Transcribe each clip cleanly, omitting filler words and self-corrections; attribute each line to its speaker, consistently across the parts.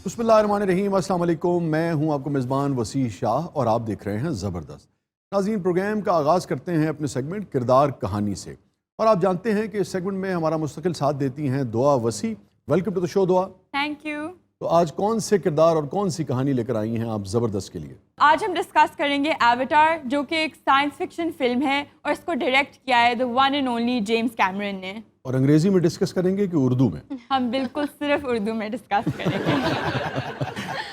Speaker 1: बिस्मिल्लाहिर्रहमानिर्रहीम, अस्सलाम वालेकुम। मैं हूं आपको मेज़बान वसी शाह और आप देख रहे हैं ज़बरदस्त। नाज़रीन, प्रोग्राम का आगाज़ करते हैं अपने सेगमेंट किरदार कहानी से, और आप जानते हैं कि इस सेगमेंट में हमारा मुस्तकिल साथ देती हैं दुआ वसी। वेलकम टू द शो दुआ।
Speaker 2: Thank you.
Speaker 1: तो आज कौन से किरदार और कौन सी कहानी लेकर आई हैं आप ज़बरदस्त के लिए?
Speaker 2: आज हम डिस्कस करेंगे एवाटार, जो कि एक साइंस फिक्शन फिल्म है और इसको डायरेक्ट किया है the one and only James Cameron ने।
Speaker 1: और अंग्रेज़ी में डिस्कस करेंगे कि उर्दू में?
Speaker 2: हम बिल्कुल सिर्फ उर्दू में डिस्कस करेंगे।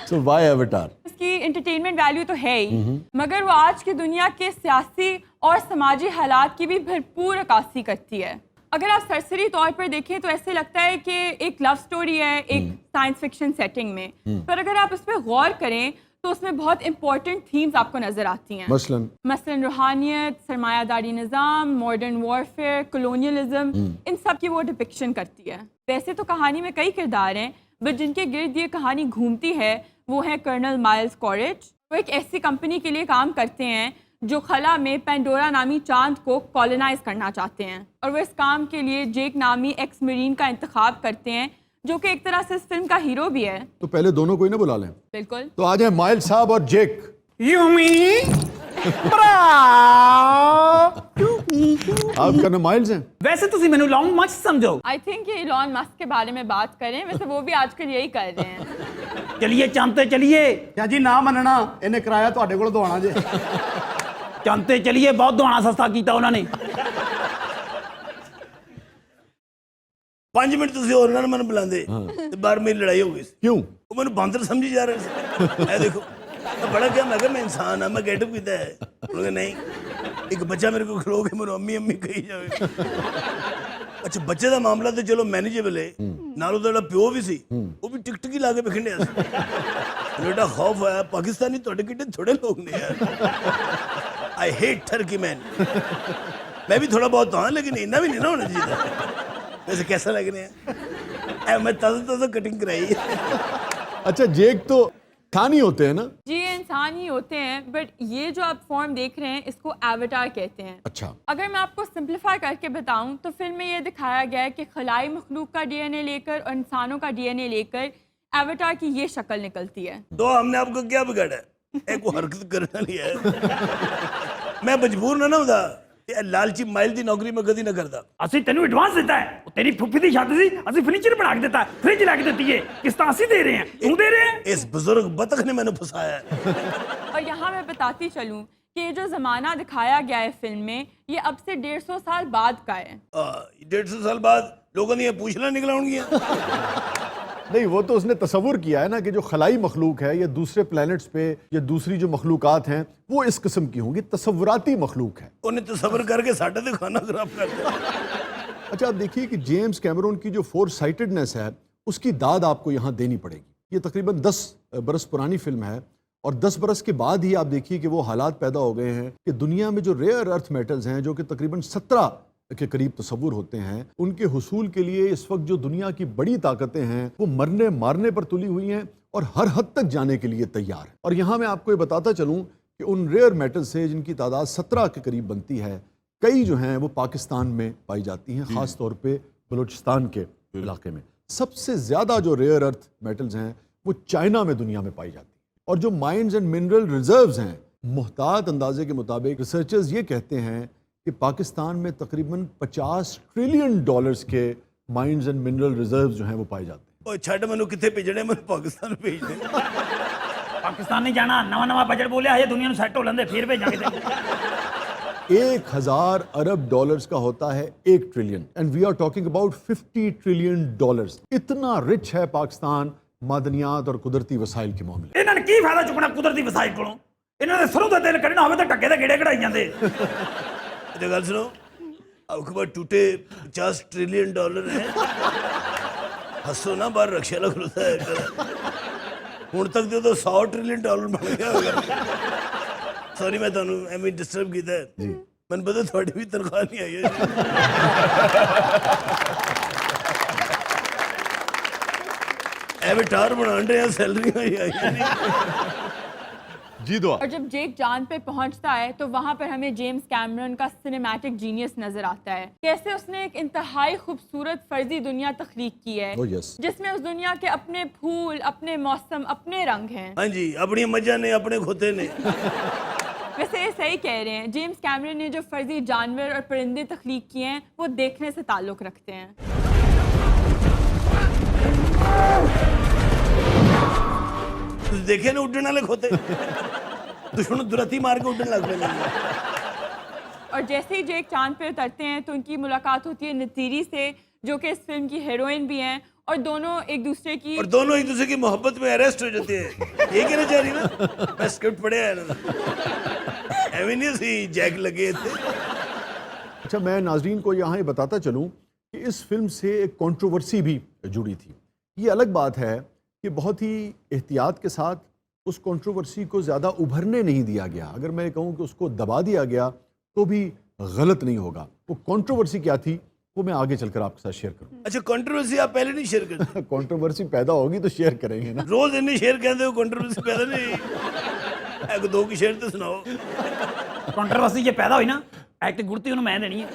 Speaker 1: So why Avatar?
Speaker 2: इसकी एंटरटेनमेंट वैल्यू तो है ही, मगर वो आज की दुनिया के सियासी और समाजी हालात की भी भरपूर अक्कासी करती है। अगर आप सरसरी तौर पर देखें तो ऐसे लगता है कि एक लव स्टोरी है एक साइंस फिक्शन सेटिंग में, पर अगर आप उस पर गौर करें तो उसमें बहुत इंपॉर्टेंट थीम्स आपको नजर आती हैं। मसलन रूहानियत, सरमायादारी निज़ाम, मॉडर्न वॉरफेयर, कॉलोनियलिज्म, इन सब की वो डिपिक्शन करती है। वैसे तो कहानी में कई किरदार हैं, बट जिनके गिर्द ये कहानी घूमती है वो है कर्नल माइल्स कॉरेज। वो एक ऐसी कंपनी के लिए काम करते हैं जो खला में पेंडोरा नामी चांद को कॉलोनाइज करना चाहते हैं, और वो इस काम के लिए जेक नामी एक्स मरीन का इंतखाब करते हैं, जो कि एक तरह से इस फिल्म का हीरो भी है।
Speaker 1: तो पहले दोनों को ही ना बुला लें।
Speaker 2: बिल्कुल।
Speaker 1: तो आज हैं माइल्स साहब और जेक। आपका नाम माइल्स है?
Speaker 3: वैसे तुसी मैनू लॉन्ग मच समझो।
Speaker 2: आई थिंक ये इलॉन मस्क के बारे में बात करें, वैसे वो भी आजकल यही कर रहे हैं।
Speaker 3: चलिए चांते चलिए।
Speaker 4: क्या जी ना मनना, इन्हें किराया तुहाडे कोल दवाना जे।
Speaker 3: चांते चलिए, बहुत दवाना सस्ता कीता उन्होंने।
Speaker 5: 5 मिनट तुसी और ना मन बुलांदे ते बाहर मेरी लड़ाई हो गई।
Speaker 1: क्यों?
Speaker 5: वो मैंने बांदर समझी जा रहे थे। ऐ देखो मैं बड़ा क्या, मैं मैं इंसान हाँ, मैं गेटअप कीता है। उन्होंने नहीं, एक बच्चा मेरे को खलो के मेरे अम्मी अम्मी कही जावे। अच्छा बच्चे का मामला तो चलो मैनेजेबल है, नालों तो प्यो भी सी, वो भी टिकटकी ला के बिखंडिया सी। बेटा खौफ आया, पाकिस्तानी थोड़े कितने थोड़े लोग ने यार। I hate Turkey man. मैं भी थोड़ा बहुत हाँ, लेकिन इतना भी नहीं ना होना चाहिए। वैसे कैसा लग रहा है? मैं ताज़ा कटिंग कराई।
Speaker 1: अच्छा जेक तो इंसान ही होते हैं ना?
Speaker 2: जी इंसान ही होते हैं, बट ये जो आप फॉर्म देख रहे हैं इसको एवाटार कहते हैं।
Speaker 1: अच्छा।
Speaker 2: अगर मैं आपको सिंप्लीफाई करके बताऊं तो फिल्म में ये दिखाया गया है कि खलाई मखलूक का डीएनए लेकर और इंसानों का डीएनए लेकर एवाटार की ये शक्ल निकलती है।
Speaker 5: तो हमने आपको क्या बिगाड़ा है? एक वो हरकत करना नहीं है। मैं मजबूर ना होता, लालची माइल दी नौकरी में कदी ना करता।
Speaker 3: असि तेनू एडवांस देता है, तेरी फुफी दी शादी सी, असि फर्नीचर बना के देता है, फ्रिज ला के देती है, किस्तां असि दे रहे हैं, तू दे रहे हैं।
Speaker 5: इस बुजुर्ग बतख ने मैंने फंसाया है।
Speaker 2: और यहाँ मैं बताती चलूं कि ये जो ज़माना दिखाया गया है फिल्म में, ये अब से 150 साल बाद का है।
Speaker 5: 150 साल बाद लोगों ने ये पूछना निकला होंगी।
Speaker 1: नहीं, वो तो उसने तसव्वुर किया है ना कि जो खलाई मखलूक है या दूसरे प्लैनेट्स पे या दूसरी जो मखलूकात हैं वो इस किस्म की होंगी, तसव्वुराती मखलूक है।
Speaker 5: उन्हें तसव्वुर करके साढ़े तो खाना खराब कर दिया।
Speaker 1: अच्छा आप देखिए कि जेम्स कैमरून की जो फोर साइटेडनेस है उसकी दाद आपको यहाँ देनी पड़ेगी। ये तकरीबन 10 बरस पुरानी फिल्म है, और 10 बरस के बाद ही आप देखिए कि वो हालात पैदा हो गए हैं कि दुनिया में जो रेयर अर्थ मेटल्स हैं, जो कि तकरीबन 17 के करीब तस्वुर होते हैं, उनके हुसूल के लिए इस वक्त जो दुनिया की बड़ी ताकतें हैं वो मरने मारने पर तुली हुई हैं और हर हद तक जाने के लिए तैयार है। और यहाँ मैं आपको ये बताता चलूँ कि उन रेयर मेटल से जिनकी तादाद 17 के करीब बनती है, कई जो हैं वो पाकिस्तान में पाई जाती हैं, ख़ास तौर पे बलूचिस्तान के इलाके में। सबसे ज़्यादा जो रेयर अर्थ मेटल्स हैं वो चाइना में दुनिया में पाई जाती हैं। और जो माइंस एंड मिनरल रिजर्व्स हैं, मुहतात अंदाजे के मुताबिक रिसर्चर्स ये कहते हैं कि पाकिस्तान में तकरीबन $50 ट्रिलियन के माइंस एंड मिनरल रिजर्व्स जो हैं वो पाए जाते हैं।
Speaker 5: ओए छड़ मैनू किथे भेजने, मैं पाकिस्तान भेज दे।
Speaker 3: पाकिस्तान नहीं जाना, नवा बजट बोलिया है, दुनिया में सेट हो लेंदे फिर भेजांगे।
Speaker 1: 1000 अरब डॉलर्स का होता है 1 trillion, and we are talking about $50 trillion. इतना रिच है पाकिस्तान मादनियात और कुदरती वसाइल के मामले।
Speaker 3: इन्होंने की फायदा चुकना कुदरती वसाइल कोलों? इन्होंने सरों दा तेल कढ़ना होवे तो टक्के दे गेड़े कढ़ाई जांदे।
Speaker 5: गल सुनो, आपके पास टूटे $50 ट्रिलियन है। हंसो ना, बाहर रक्षा लग खुलता है। हूं तक तो $100 ट्रिलियन बन गया होगा। सॉरी मैं तुहानू एवें डिस्टर्ब किया है। मैंने पता थोड़ी भी तनख्वाह नहीं आई है। एवाटार बनाने रहे हैं, सैलरी आई नहीं।
Speaker 1: जी दुआ।
Speaker 2: और जब जेक चांद पे पहुंचता है तो वहां पर हमें जेम्स कैमरन का सिनेमैटिक जीनियस नजर आता है। कैसे उसने एक इंतहाई खूबसूरत फर्जी दुनिया तख्लीक की है
Speaker 1: Oh, yes.
Speaker 2: जिसमें उस दुनिया के अपने फूल, अपने मौसम, अपने रंग हैं।
Speaker 5: हाँ जी, अपनी मजा ने अपने खोते ने।
Speaker 2: वैसे ये सही कह रहे हैं, जेम्स कैमरन ने जो फर्जी जानवर और परिंदे तख्लीक किए हैं वो देखने से ताल्लुक़ रखते हैं।
Speaker 5: तुझे देखे ना उड्डण वाले खोते, दुश्मन दुरती मार के उड्डण लग पे।
Speaker 2: और जैसे ही जेक चांद पे उतरते हैं तो उनकी मुलाकात होती है नतीरी से, जो कि इस फिल्म की हीरोइन भी हैं, और दोनों एक दूसरे की
Speaker 5: एक दूसरे की मोहब्बत में अरेस्ट हो जाते हैं। ये कहना चाह रही ना, मैं स्क्रिप्ट पढ़े है ना, एवेन्यू से जैक लगे थे।
Speaker 1: अच्छा, मैं नाजरीन को यहाँ ये बताता चलूँ कि इस फिल्म से एक कंट्रोवर्सी भी जुड़ी थी। ये अलग बात है कि बहुत ही एहतियात के साथ उस कंट्रोवर्सी को ज़्यादा उभरने नहीं दिया गया। अगर मैं कहूँ कि उसको दबा दिया गया तो भी गलत नहीं होगा। वो कंट्रोवर्सी क्या थी वो मैं आगे चलकर आपके साथ शेयर करूँ।
Speaker 5: अच्छा, कंट्रोवर्सी आप पहले नहीं शेयर करते?
Speaker 1: कंट्रोवर्सी पैदा होगी तो शेयर करेंगे ना।
Speaker 5: रोज इन्नी शेयर कहते हो, कंट्रोवर्सी पैदा नहीं। एक दो की शेयर तो सुनाओ।
Speaker 3: ਕੰਟਰੋਵਰਸੀ ਜੇ ਪੈਦਾ ਹੋਈ ਨਾ, ਐਕਟ ਗੁੜਤੀ ਉਹਨੂੰ ਮੈਂ ਦੇਣੀ ਹੈ।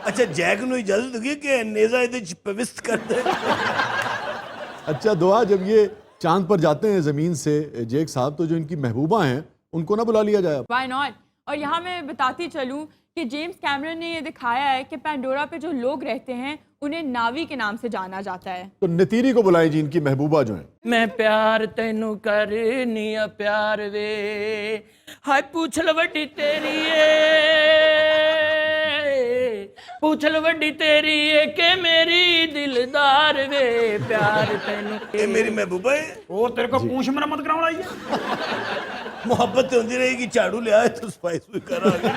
Speaker 5: अच्छा, जैक ਨੂੰ इजाजत होगी कि नेजा ਇਹਦੇ ਚ ਪਵਿੱਤ कर दे।
Speaker 1: अच्छा दुआ, जब ये चांद पर जाते हैं ज़मीन से जेक साहब, तो जो इनकी महबूबा हैं उनको ना बुला लिया जाए?
Speaker 2: Why not. और यहाँ मैं बताती चलूँ कि जेम्स कैमरन ने ये दिखाया है कि पैंडोरा पे जो लोग रहते हैं उन्हें नावी के नाम से जाना जाता है।
Speaker 1: तो नतीरी को बुलाएं जी, इनकी महबूबा जो है।
Speaker 6: मैं प्यार तैनू करनी आ प्यार वे, हाय पूछल वड्डी तेरी पूछल वड्डी तेरी के मेरी दिलदार वे, प्यार तैनू।
Speaker 5: ਇਹ ਮੇਰੀ ਮਹਿਬੂਬਾ ਹੈ।
Speaker 3: ਉਹ ਤੇਰੇ ਕੋ ਪੂੰਛ ਮੁਰੰਮਤ ਕਰਾਉਣ ਆਈ ਹੈ।
Speaker 5: ਮੁਹੱਬਤ ਤੇ ਹੁੰਦੀ ਰਹੇਗੀ, ਝਾੜੂ ਲਿਆ ਤੇ ਸਫਾਈ ਵੀ ਕਰਾਂਗੇ।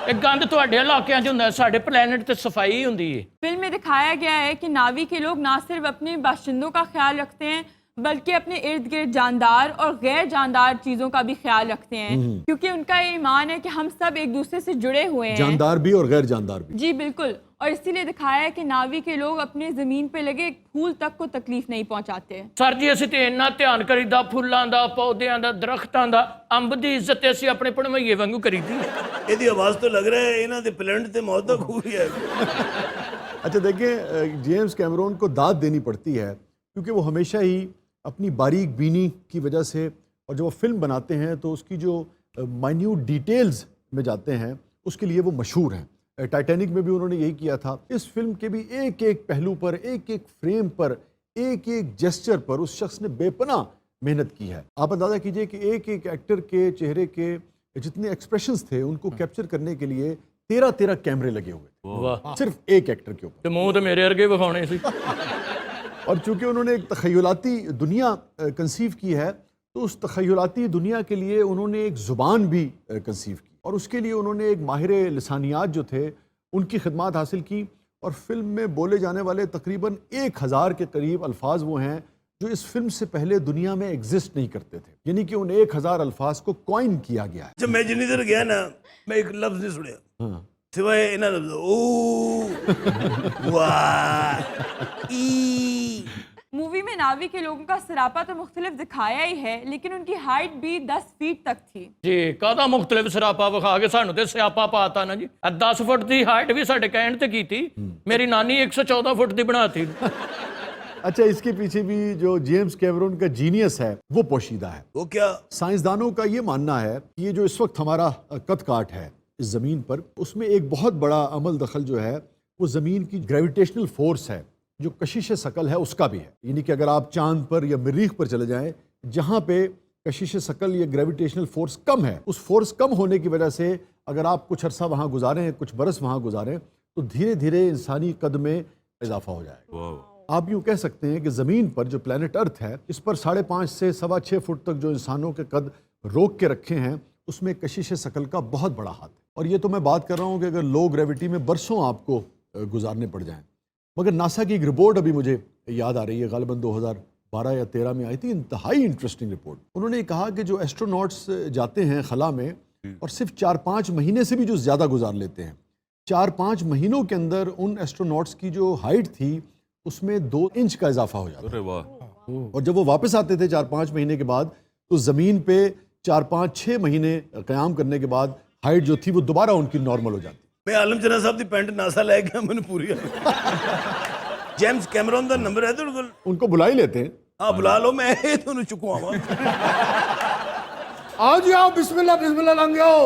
Speaker 6: ਇਹ ਗੰਦ ਤੁਹਾਡੇ ਇਲਾਕਿਆਂ 'ਚ ਹੁੰਦਾ, ਸਾਡੇ ਪਲੈਨਟ ਤੇ ਸਫਾਈ ਹੁੰਦੀ ਏ।
Speaker 2: फिल्म में दिखाया गया है कि नावी के लोग ना सिर्फ अपने बाशिंदों का ख्याल रखते हैं बल्कि अपने इर्द गिर्द जानदार और गैर जानदार चीज़ों का भी ख्याल रखते हैं, क्योंकि उनका ये ईमान है कि हम सब एक दूसरे से जुड़े हुए हैं।
Speaker 1: जानदार भी और गैर जानदार भी।
Speaker 2: जी बिल्कुल। और इसीलिए दिखाया है कि नावी के लोग अपने ज़मीन पे लगे एक फूल तक को तकलीफ नहीं पहुंचाते।
Speaker 6: ਸਰ ਜੀ, ਅਸੀਂ ਤੇ ਇੰਨਾ ਧਿਆਨ ਕਰੀਦਾ ਫੁੱਲਾਂ ਦਾ, ਪੌਦਿਆਂ ਦਾ, ਦਰਖਤਾਂ ਦਾ। ਅੰਬ ਦੀ ਇੱਜ਼ਤ ਤੇ ਅਸੀਂ ਆਪਣੇ ਭਣਵਈਏ ਵਾਂਗੂ ਕਰੀਦੀ।
Speaker 5: ਇਹਦੀ ਆਵਾਜ਼ ਤੋਂ ਲੱਗ ਰਿਹਾ ਹੈ ਇਹਨਾਂ ਦੇ ਪਲੈਨਟ ਤੇ ਮੌਤ ਦਾ ਖੂਹ ਹੀ ਹੈ।
Speaker 1: अच्छा देखें, जेम्स कैमरून को दाद देनी पड़ती है क्योंकि वो हमेशा ही अपनी बारीक बीनी की वजह से, और जब वो फिल्म बनाते हैं तो उसकी जो माइन्यूट डिटेल्स में जाते हैं उसके लिए वो मशहूर हैं। टाइटैनिक में भी उन्होंने यही किया था। इस फिल्म के भी एक एक पहलू पर, एक एक फ्रेम पर, एक एक जेस्चर पर उस शख्स ने बेपनाह मेहनत की है। आप अंदाज़ा कीजिए कि एक एक एक्टर के चेहरे के जितने एक्सप्रेशंस थे उनको कैप्चर करने के लिए 13 कैमरे लगे हुए थे,
Speaker 6: वाह।
Speaker 1: सिर्फ एक एक्टर के ऊपर।
Speaker 6: ਤੇ ਮੂੰਹ ਤੇ ਮੇਰੇ ਵਰਗੇ ਵਿਖਾਉਣੇ ਸੀ।
Speaker 1: और चूंकि उन्होंने एक तखयलाती दुनिया कंसीव की है तो उस तखयलाती दुनिया के लिए उन्होंने एक ज़ुबान भी कंसीव की, और उसके लिए उन्होंने एक माहिर लिसानियात जो थे उनकी खिदमत हासिल की। और फिल्म में बोले जाने वाले तकरीबन 1000 के करीब अल्फाज वो हैं जो इस फिल्म से पहले दुनिया में एग्जिस्ट नहीं करते थे, यानी कि उन 1000 अल्फाज को कॉइन किया गया है।
Speaker 5: जब मैं जितनी देर गया ना, मैं एक लफ्ज नहीं सुनया
Speaker 1: हाँ।
Speaker 5: सिवाय इन्हें लफ्ज ओ वाह ई।
Speaker 2: मूवी में नावी के लोगों का सरापा तो मुख्तलिफ दिखाया ही है, लेकिन उनकी हाइट भी 10 फीट तक थी।
Speaker 6: ਜੀ ਕਾਹਦਾ ਮੁਖਤਲਿਫ ਸਰਾਪਾ ਵਿਖਾ ਕੇ ਸਾਨੂੰ ਤੇ ਸਿਆਪਾ ਪਾਤਾ ਨਾ ਜੀ। 10 ਫੁੱਟ ਦੀ ਹਾਈਟ ਵੀ ਸਾਡੇ ਕਹਿਣ ਤੇ ਕੀਤੀ। ਮੇਰੀ ਨਾਨੀ 114 ਫੁੱਟ ਦੀ ਬਣਾਤੀ।
Speaker 1: अच्छा, इसके पीछे भी जो जेम्स कैमरून का जीनियस है वो पोशीदा है।
Speaker 5: वो क्या?
Speaker 1: साइंसदानों का ये मानना है कि ये जो इस वक्त हमारा कद काट है इस ज़मीन पर, उसमें एक बहुत बड़ा अमल दखल जो है वो ज़मीन की ग्रेविटेशनल फोर्स है, जो कशिश शकल है उसका भी है। यानी कि अगर आप चांद पर या मरीख पर चले जाएं, जहाँ पे कशिश शकल या ग्रेविटेशनल फोर्स कम है, उस फोर्स कम होने की वजह से अगर आप कुछ अरसा वहाँ गुजारें, कुछ बरस वहाँ गुजारें, तो धीरे धीरे इंसानी कद में इजाफा हो जाएगा। आप यूँ कह सकते हैं कि ज़मीन पर जो प्लैनेट अर्थ है, इस पर 5.5 से 6.25 फुट तक जो इंसानों के कद रोक के रखे हैं, उसमें कशिश शकल का बहुत बड़ा हाथ है। और ये तो मैं बात कर रहा हूँ कि अगर लो ग्रेविटी में बरसों आपको गुजारने पड़ जाएं। मगर नासा की एक रिपोर्ट अभी मुझे याद आ रही है, गालिबन 2012 या 13 में आई थी, इंतहाई इंटरेस्टिंग रिपोर्ट। उन्होंने कहा कि जो एस्ट्रोनॉट्स जाते हैं खला में और सिर्फ 4-5 महीने से भी जो ज़्यादा गुजार लेते हैं, 4-5 महीनों के अंदर उन एस्ट्रोनॉट्स की जो हाइट थी उसमें 2 इंच का इजाफा हो जाता है। और जब वो वापस आते थे 4-5 महीने के बाद, तो ज़मीन पे 4-5-6 महीने क़याम करने के बाद हाइट जो थी वो दोबारा उनकी नॉर्मल हो जाती।
Speaker 5: मैं आलम चना साहब की पैंट नासा लै गया मैंने पूरी जेम्स कैमरॉन का नंबर है तेरे कोल?
Speaker 1: उनको बुला ही लेते हैं।
Speaker 5: हाँ बुला लो, मैं ਤੁਹਾਨੂੰ ਚੁਕਵਾਵਾਂ।
Speaker 4: आओ जी आओ, बिस्मिल्लाह बिस्मिल्लाह लंघ आओ।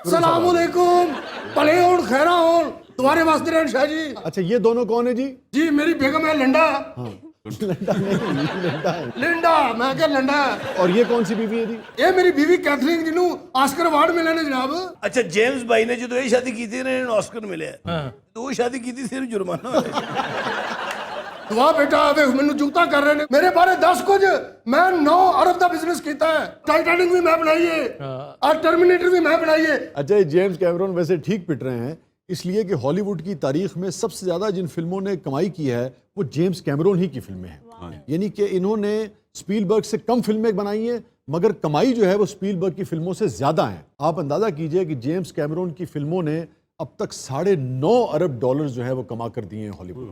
Speaker 4: सलाम अलैकुम, भले होन खैरा होन, तुम्हारे वास्ते रहन शाह जी।
Speaker 1: अच्छा ये दोनों कौन है जी?
Speaker 4: जी मेरी बेगम है लंडा।
Speaker 1: लंडा नहीं, लंडा है।
Speaker 4: लिंडा, मैं क्या लंडा।
Speaker 1: और ये कौन सी बीवी है जी?
Speaker 4: ये मेरी बीवी कैथरीन जिन्हों ऑस्कर अवार्ड मिले ने जनाब।
Speaker 5: अच्छा जेम्स भाई ने जो ये शादी की थी ना इन्हें ऑस्कर मिले तो वो शादी की थी सिर्फ जुर्माना
Speaker 4: दुआ बेटा वे मैनू जूता कर रहे ने मेरे बारे 10 कुछ। मैं 9 अरब का बिजनेस किया है, टाइटैनिक भी मैं बनाई है और टर्मिनेटर भी मैं बनाई है।
Speaker 1: अच्छा ये जेम्स कैमरॉन वैसे ठीक पिट रहे हैं इसलिए कि हॉलीवुड की तारीख में सबसे ज़्यादा जिन फिल्मों ने कमाई की है वो जेम्स कैमरॉन ही की फिल्में हैं। यानी कि इन्होंने स्पीलबर्ग से कम फिल्में बनाई हैं मगर कमाई जो है वो स्पीलबर्ग की फिल्मों से ज़्यादा है। आप अंदाज़ा कीजिए कि जेम्स कैमरॉन की फिल्मों ने अब तक $9.5 अरब जो है वो कमा कर दिए हैं हॉलीवुड।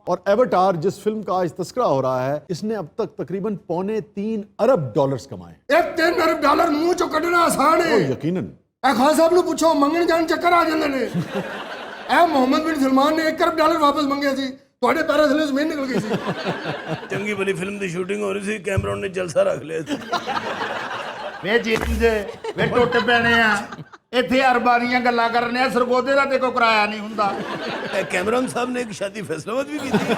Speaker 1: और एवटार जिस फिल्म का आज तस्करा हो रहा है इसने अब तक तकरीबन $3.25 अरब कमाए।
Speaker 4: एक $3 अरब मुंह चो कढ़ना आसान है।
Speaker 1: यकीनन
Speaker 4: ए खान साहब नु पूछो मंगन जान चक्कर आ जांदे ने। ए मोहम्मद बिन सलमान ने $1 अरब वापस मंगे सी, ਤੁਹਾਡੇ ਪੈਰਾਂ ਥੱਲੇ ਜ਼ਮੀਨ ਨਿਕਲ ਗਈ ਸੀ।
Speaker 5: ਚੰਗੀ ਬੜੀ ਫਿਲਮ ਦੀ ਸ਼ੂਟਿੰਗ ਹੋ ਰਹੀ ਸੀ, ਕੈਮਰੌਨ ਨੇ ਜਲਸਾ ਰੱਖ ਲਿਆ ਸੀ।
Speaker 7: ਵੇ ਜੀਨਸ ਵੇ ਟੁੱਟ ਪੈਣੇ ਆ ਇੱਥੇ ਅਰਬਾਂ ਦੀਆਂ ਗੱਲਾਂ ਕਰਨੇ ਆ, ਸਰਗੋਦੇ ਦਾ ਤੇ ਕੋਈ ਕਿਰਾਇਆ ਨਹੀਂ ਹੁੰਦਾ।
Speaker 5: ਕੈਮਰੌਨ ਸਾਹਿਬ ਨੇ ਇੱਕ ਸ਼ਾਦੀ ਫੈਸਲਾਬਾਦ ਵੀ ਕੀਤੀ।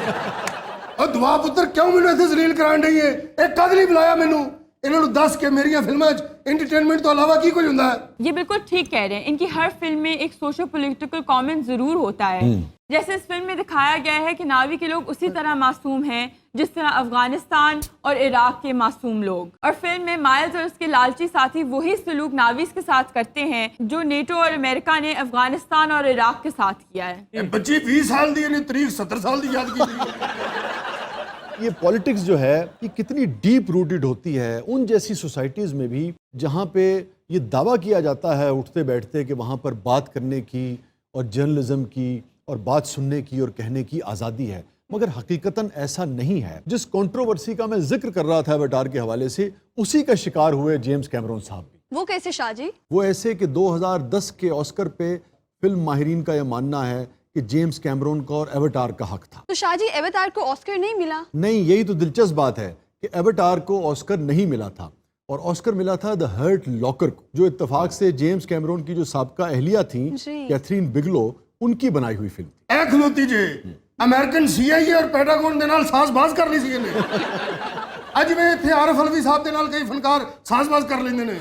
Speaker 4: ਉਹ ਦੁਆ ਪੁੱਤਰ ਕਿਉਂ ਮੈਨੂੰ ਇੱਥੇ ਜ਼ਲੀਲ ਕਰਾਉਣ ਡਈ ਏ? ਇਹ ਕਦ ਲਈ ਬੁਲਾਇਆ ਮੈਨੂੰ? ਇਹਨਾਂ ਨੂੰ ਦੱਸ ਕੇ ਮੇਰੀਆਂ ਫਿਲਮਾਂ 'ਚ एंटरटेनमेंट तो अलावा की कोई होता है?
Speaker 2: ये बिल्कुल ठीक कह रहे हैं। इनकी हर फिल्म में एक सोशो पॉलिटिकल कॉमेंट जरूर होता है। जैसे इस फिल्म में दिखाया गया है कि नावी के लोग उसी तरह मासूम हैं जिस तरह अफगानिस्तान और इराक के मासूम लोग। और फिल्म में माइल्स और उसके लालची साथी वही सलूक नावीज के साथ करते हैं जो नेटो और अमेरिका ने अफगानिस्तान और इराक के साथ किया है।
Speaker 4: बच्ची 20 साल दी ने तारीख 70 साल दी याद की।
Speaker 1: ये पॉलिटिक्स जो है ये कितनी डीप रूटेड होती है उन जैसी सोसाइटीज़ में भी जहाँ पे ये दावा किया जाता है उठते बैठते कि वहाँ पर बात करने की और जर्नलिज्म की और बात सुनने की और कहने की आज़ादी है, मगर हकीकतन ऐसा नहीं है। जिस कंट्रोवर्सी का मैं जिक्र कर रहा था एवटार के हवाले से उसी का शिकार हुए जेम्स कैमरॉन साहब भी।
Speaker 8: वो कैसे शाह जी?
Speaker 1: वो ऐसे कि 2010 के ऑस्कर पे फिल्म माहिरीन का यह मानना है कि जेम्स कैमरॉन का और एवटार का हक था।
Speaker 8: तो शाह जी एवतार को ऑस्कर नहीं मिला?
Speaker 1: नहीं, यही तो दिलचस्प बात है कि एवटार को ऑस्कर नहीं मिला था और ऑस्कर मिला था द हर्ट लॉकर को, जो इत्तेफाक से जेम्स कैमरॉन की जो साबका अहलिया थी कैथरीन बिगलो उनकी बनाई हुई फिल्म थी।
Speaker 4: ए खलोती जे अमेरिकन CIA और पेंटागन दे नाल साज़बाज़ कर ली सी इन्हें। अज मैं इत्थे आरिफ अलवी साहब दे नाल कई फनकार साज़बाज़ कर लेंदे ने।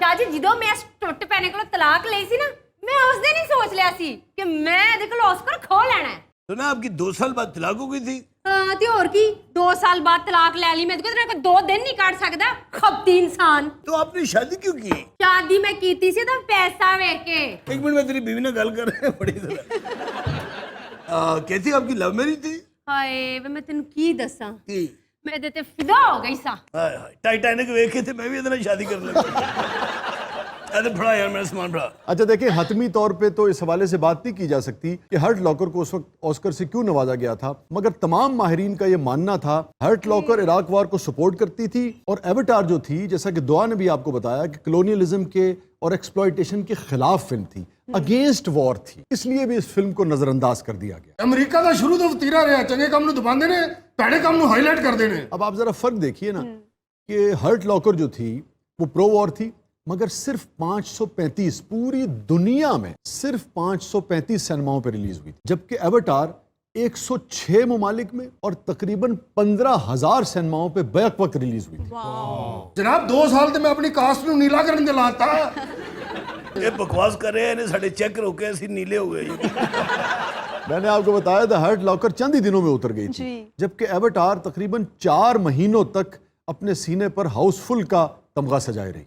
Speaker 9: शाह जी ਜਦੋਂ ਮੈਂ ਟੁੱਟ ਪੈਣੇ ਕੋਲ ਤਲਾਕ ਲਈ ਸੀ ਨਾ मैं उस दिन ही सोच लिया सी कि मैं ਇਹਦੇ ਕੋਲ ऑस्कर खो लेना है।
Speaker 5: तो ना आपकी 2 साल बाद तलाक हो गई थी।
Speaker 9: हाँ ਤੇ ਹੋਰ ਕੀ 2 साल बाद तलाक ले ली। मैं तो तेरे को 2 दिन नहीं काट सकदा खपती इंसान।
Speaker 5: तो आपने शादी क्यों की?
Speaker 9: शादी मैं कीती सी तो पैसा वेख के।
Speaker 5: एक मिनट में तेरी बीवी ने गल कर रहे हैं बड़ी तरह। कैसी आपकी लव मैरिज थी?
Speaker 9: हाय वे मैं तेन की दसा
Speaker 5: की
Speaker 9: मैं ਇਹਦੇ ਤੇ ਫਿਦਾ ਹੋ ਗਈ ਸਾਂ।
Speaker 5: हाय हाय टाइटैनिक देख के थे मैं भी इतना शादी कर लगा। अरे बड़ा यार मेरा सामान बड़ा।
Speaker 1: अच्छा देखिए हतमी तौर पे तो इस हवाले से बात नहीं की जा सकती कि हर्ट लॉकर को उस वक्त ऑस्कर से क्यों नवाजा गया था, मगर तमाम माहिरीन का ये मानना था हर्ट लॉकर इराक वार को सपोर्ट करती थी और एवटार जो थी जैसा कि दुआ ने भी आपको बताया कि कलोनियलिज्म के और एक्सप्लॉयटेशन के खिलाफ फिल्म थी, अगेंस्ट वॉर थी, इसलिए भी इस फिल्म को नजरअंदाज कर दिया गया।
Speaker 4: अमेरिका का शुरू तो वतीरा रहा, चंगे काम नूं दबांदे ने, भैड़े काम नूं हाईलाइट करदे ने।
Speaker 1: अब आप जरा फर्क देखिए ना कि हर्ट लॉकर जो थी वो प्रो वॉर थी, मगर सिर्फ 535 पूरी दुनिया में सिर्फ 535 सिनेमाओं पर रिलीज हुई, जबकि एवटार 106 ममालिक में और तकरीबन 15,000 सिनेमाओं पे बैक वक्त रिलीज हुई थी।
Speaker 4: जनाब 2 साल तो मैं अपनी कास्ट नूं नीला करन दे लाता।
Speaker 5: ये बकवास कर रहे हैं इन्हें साढ़े चेक रोके ऐसे नीले हुए।
Speaker 1: मैंने आपको बताया था हर्ट लॉकर चंद ही दिनों में उतर गई थी, जबकि एवटार तकरीबन 4 महीनों तक अपने सीने पर हाउसफुल का तमगा सजाए रही।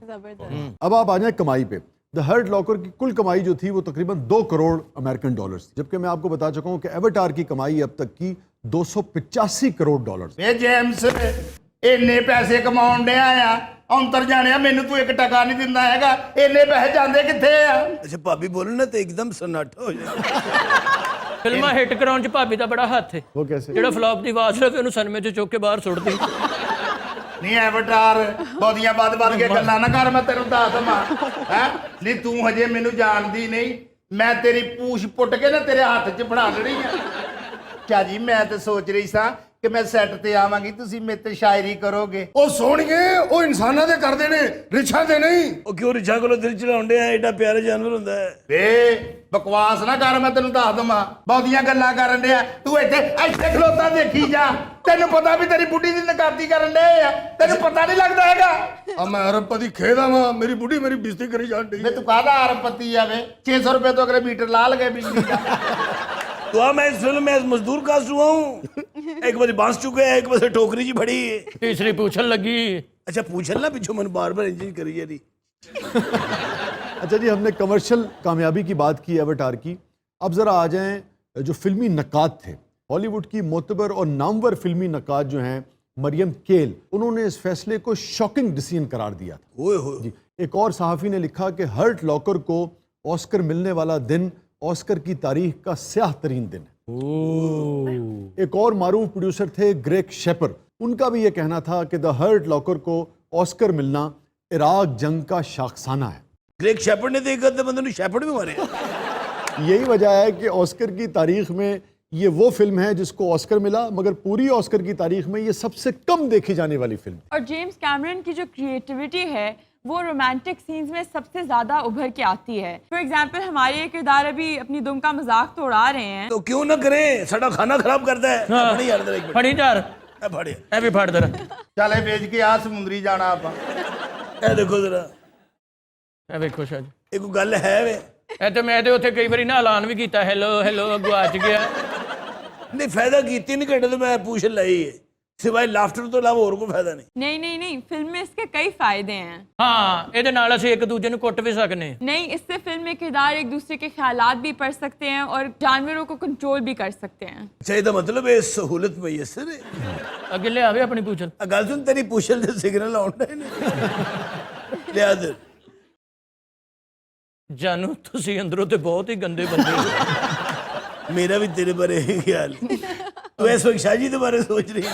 Speaker 1: अब आप आ जाए कमाई पे। द हर्ट लॉकर की कुल कमाई जो थी वो तकरीबन $2 करोड़ अमेरिकन डॉलर्स थी, जबकि मैं आपको बता चुका हूं कि एवटार की कमाई अब तक की $285 करोड़।
Speaker 7: ਵੇ ਜੇਮਸ ਇੰਨੇ ਪੈਸੇ ਕਮਾਉਣ ਡਿਆ ਆ ਔਂਤਰ ਜਾਣਿਆ ਮੈਨੂੰ ਤੂੰ 1 ਟਕਾ ਨਹੀਂ ਦਿੰਦਾ ਹੈਗਾ, ਇੰਨੇ ਪੈਸੇ ਜਾਂਦੇ ਕਿੱਥੇ ਆ?
Speaker 5: अच्छा भाभी बोले ना तो एकदम सन्नाटा हो जाए।
Speaker 6: ਫਿਲਮਾਂ ਹਿੱਟ ਕਰਾਉਣ 'ਚ ਭਾਬੀ ਦਾ ਬੜਾ ਹੱਥ ਹੈ।
Speaker 1: वो कैसे?
Speaker 6: ਜਿਹੜਾ ਫਲॉप ਦੀ ਆਵਾਜ਼ ਹੋਵੇ ਉਹਨੂੰ ਸਿਨੇਮੇ 'ਚ ਚੁੱਕ ਕੇ ਬਾਹਰ ਸੁੱਟਦੀ।
Speaker 7: ਨਹੀਂ ਐਵਟਾਰ ਬਹੁਤੀਆਂ ਵੱਧ ਕੇ ਗੱਲਾਂ ਨਾ ਕਰ, ਮੈਂ ਤੈਨੂੰ ਦੱਸ ਦਵਾਂ ਹੈ। ਨਹੀਂ ਤੂੰ ਹਜੇ ਮੈਨੂੰ ਜਾਣਦੀ ਨਹੀਂ, ਮੈਂ ਤੇਰੀ ਪੂਛ ਪੁੱਟ ਕੇ ਨਾ ਤੇਰੇ ਹੱਥ 'ਚ ਫੜਾ ਲੈਣੀ ਆ। ਕਿਆ ਜੀ ਮੈਂ ਤਾਂ ਸੋਚ ਰਹੀ ਸਾਂ ਕਿ ਮੈਂ ਸੈੱਟ ਤੇ ਆਵਾਂਗੀ, ਤੁਸੀਂ ਮੇਰੇ ਤੇ ਸ਼ਾਇਰੀ ਕਰੋਗੇ।
Speaker 4: ਉਹ ਸੋਹਣੀਏ ਉਹ ਇਨਸਾਨਾਂ ਦੇ ਕਰਦੇ ਨੇ, ਰਿਛਾਂ ਦੇ ਨਹੀਂ।
Speaker 5: ਉਹ ਕਿਉਂ ਰਿਛਾ ਕੋਲੋਂ ਦਿਲ ਚੜਾਉਂਦੇ ਆ? ਐਡਾ ਪਿਆਰਾ ਜਾਨਵਰ ਹੁੰਦਾ ਹੈ।
Speaker 7: ਵੇ ਬਕਵਾਸ ਨਾ ਕਰ, ਮੈਂ ਤੈਨੂੰ ਦੱਸ ਦਵਾਂ ਬਹੁਤੀਆਂ ਗੱਲਾਂ ਕਰਨ ਡਿਆ। ਤੂੰ ਇੱਥੇ ਖਲੋਤਾ ਦੇਖੀ ਜਾ, ਤੈਨੂੰ ਪਤਾ ਵੀ ਤੇਰੀ ਬੁੱਢੀ ਦੀ ਨਕਾਤੀ ਕਰਨ ਡੇ ਆ, ਤੈਨੂੰ ਪਤਾ ਨਹੀਂ ਲੱਗਦਾ ਹੈਗਾ।
Speaker 4: ਆ ਮੈਂ ਅਰਬਪਤੀ ਖੇਦਾ ਵਾਂ, ਮੇਰੀ ਬੁੱਢੀ ਮੇਰੀ ਬਿਸਤੀ ਕਰੀ ਜਾਂਦੀ।
Speaker 7: ਵੇ ਤੂੰ ਕਾਹਦਾ ਅਰਬਪਤੀ ਆਵੇ? 600 रुपए तो अगले मीटर ला लगे बिजली का।
Speaker 5: तो हाँ, मैं इस फिल्म में मजदूर कास्ट हुआ हूँ। एक बजे बांस चुके हैं, एक बजे टोकरी जी फड़ी है।
Speaker 6: तीसरी पूछन लगी।
Speaker 5: अच्छा पूछल ना पिछो मैंने बार बार इंजन करी है।
Speaker 1: अच्छा जी, हमने कमर्शियल कामयाबी की बात की एवटार की। अब ज़रा आ जाएं जो फिल्मी नक्काद थे, हॉलीवुड की मोतबर और नामवर फिल्मी नक्काद जो हैं मरियम केल, उन्होंने इस फैसले को शॉकिंग डिसीजन करार दिया था।
Speaker 5: ओए होए।
Speaker 1: जी, एक और सहाफ़ी ने लिखा कि हर्ट लॉकर को ऑस्कर मिलने वाला दिन ऑस्कर की तारीख का स्याह तरीन दिन है। एक और मारूफ प्रोड्यूसर थे ग्रेग शेपर, उनका भी ये कहना था कि द हर्ट लॉकर को ऑस्कर मिलना इराक जंग का शाखसाना है।
Speaker 5: ग्रेग शेपर्ड ने तो एक आधे बंदे ने शेपर्ड भी मारे।
Speaker 1: यही वजह है कि ऑस्कर की तारीख में ये वो फिल्म है जिसको ऑस्कर मिला, मगर पूरी ऑस्कर की तारीख में ये सबसे कम देखी जाने वाली फिल्म।
Speaker 2: और जेम्स कैमरन की जो क्रिएटिविटी है वो रोमांटिक सीन्स में सबसे ज्यादा उभर के आती है। फॉर एग्जाम्पल हमारे ये किरदार अभी अपनी दुम का मजाक तो उड़ा रहे हैं,
Speaker 5: तो क्यों ना करें, साडा खाना खराब करता है।
Speaker 6: हाँ।
Speaker 5: फड़ी यार, एक
Speaker 6: फड़ी यार,
Speaker 5: मिनट फड़ी।
Speaker 6: ए भी फाड़ दे।
Speaker 7: चल ये बेच के आ समुंदरी जाना आप।
Speaker 5: ए देखो जरा,
Speaker 6: ए वेखो शाह जी,
Speaker 5: एक गल है वे।
Speaker 6: ए तो मैं तो उत्थे कई बारी ना ऐलान भी कीता, हेलो हेलो गवाच गया।
Speaker 5: नहीं फायदा की 3 घंटे तो मैं पूछ लाई है, सिवाय लाफ्टर तो अलावा और कोई फायदा नहीं।
Speaker 2: नहीं फिल्म में इसके कई फायदे हैं।
Speaker 6: हाँ, ਇਹਦੇ ਨਾਲ ਅਸੀਂ ਇੱਕ ਦੂਜੇ ਨੂੰ ਕੁੱਟ ਵੀ ਸਕਨੇ।
Speaker 2: नहीं, इससे फिल्म में किरदार एक दूसरे के ख्यालात भी पढ़ सकते हैं और जानवरों को कंट्रोल भी कर सकते हैं।
Speaker 5: अच्छा ਇਹਦਾ मतलब है सहूलत मैसर है।
Speaker 6: ਅੱਗੇ ਲਿਆਵੇ ਆਪਣੀ ਪੁੱਛਲ।
Speaker 5: गल सुन, तेरी पूछल ਦੇ सिग्नल ਆਉਂਦਾ ਨੇ ਲਿਆ ਦੇ।
Speaker 6: ਜਾਨੂ ਤੁਸੀਂ ਅੰਦਰੋਂ ਤੇ ਬਹੁਤ ਹੀ ਗੰਦੇ ਬੰਦੇ ਹੋ।
Speaker 5: मेरा भी तेरे बारे ही ख्याल है। तू इस वक्त शाह जी के बारे सोच रही है।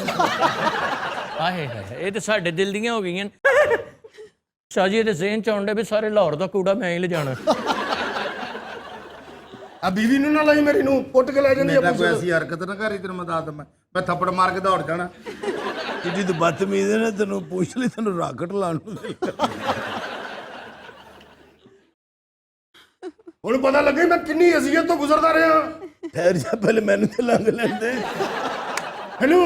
Speaker 6: ਆਹੇ ਹਾਏ, ਇਹ ਤੇ ਸਾਡੇ ਦਿਲ ਦੀਆਂ ਹੋ ਗਈਆਂ। ਸ਼ਾਹ ਜੀ ਦੇ ਜ਼ਿਹਨ ਚ ਆਉਂਦੇ ਵੀ ਸਾਰੇ ਲਾਹੌਰ ਦਾ ਕੂੜਾ ਮੈਂ ਹੀ ਲਿਜਾਣਾ।
Speaker 4: ਆ ਬੀਵੀ ਨੂੰ ਨਾ ਲਈ, ਮੇਰੀ ਨੂੰ ਪੁੱਟ ਕੇ ਲੈ ਜਾਂਦੀ ਆ।
Speaker 7: ਮੇਰਾ ਕੋਈ ਐਸੀ ਹਰਕਤ ਨਾ ਕਰੀ, ਤੈਨੂੰ ਮੈਂ ਦੱਸ ਦਵਾਂ, ਮੈਂ ਥੱਪੜ ਮਾਰ ਕੇ ਦੌੜ ਜਾਣਾ।
Speaker 5: ਜਿੱਡੀ ਤੂੰ ਬਦਤਮੀਜ਼ ਹੈ ਨਾ, ਤੈਨੂੰ ਪੁੱਛ ਲਈ ਤੈਨੂੰ ਰਾਕਟ ਲਾਉਣ ਨੂੰ ਦਿਲ ਕਰਦਾ।
Speaker 4: ਹੁਣ ਪਤਾ ਲੱਗੇ ਮੈਂ ਕਿੰਨੀ ਅਜ਼ੀਅਤ ਤੋਂ ਗੁਜ਼ਰਦਾ ਰਿਹਾ।
Speaker 5: ठहर जा, पहले मैंने तो लंघ लेते।
Speaker 4: हेलो,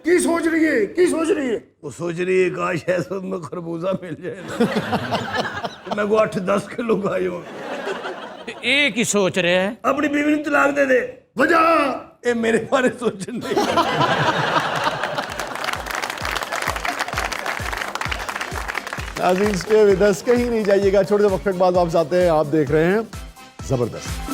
Speaker 4: की सोच रही है, की सोच रही है?
Speaker 5: वो सोच रही है काश ऐसा में खरबूजा मिल जाए ना। मैं को 8-10 किलो खाई हूँ।
Speaker 6: ਤੇ ਇਹ ਕੀ ਸੋਚ ਰਿਹਾ ਹੈ?
Speaker 5: अपनी बीवी ने तलाक दे दे।
Speaker 4: वजह
Speaker 5: ये मेरे बारे सोचने नहीं।
Speaker 1: नाज़रीन स्टे विद अस, कहीं नहीं जाइएगा, छोटे से वक्फे के बाद वापस आते हैं। आप देख रहे हैं ज़बरदस्त।